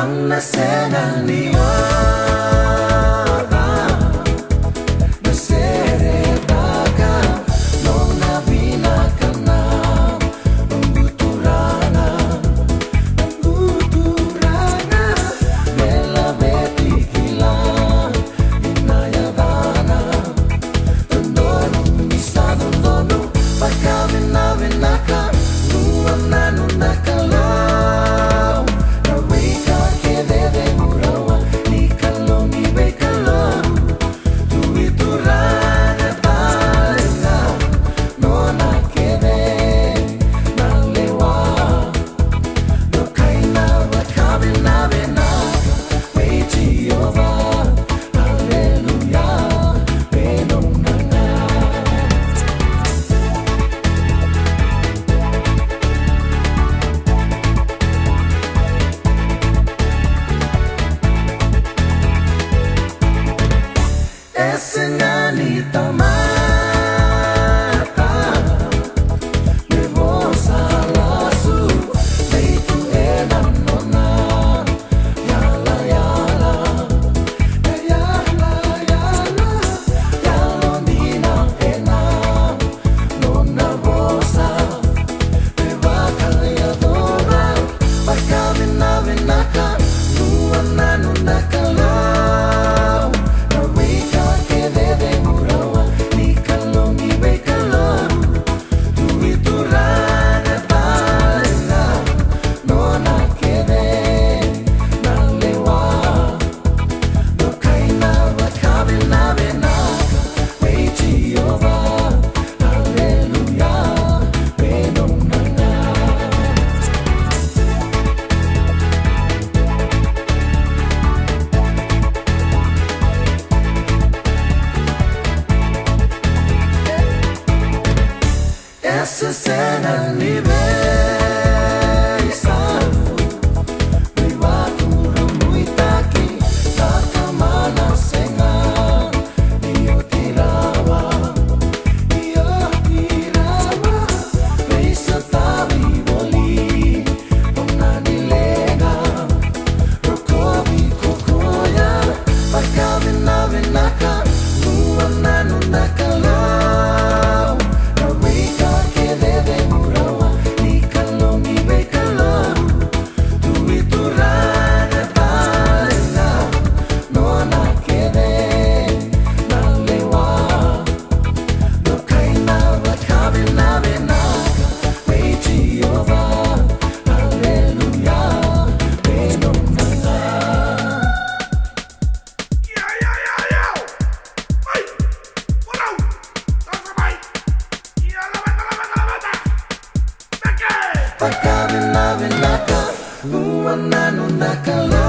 na sena niwa na sere daga no na vina kana Buturana Nella veti kila inayadana Tondonu misado ndonu Pakamina vinaka Nuana nundakala Señorita mata me voz a la su de tu enamorona yala yala yala yala yala nina ena nona vosa me va calladora para vina vinaka nuana nundakala Essa cena me besa Me va duro muita aqui Na cama na cena E eu tirava Me soltava e boli Ona nilega Rokovi kokoya Pakavina vinaka Nuana nundakala Pakavina vinaka, nuana nundakala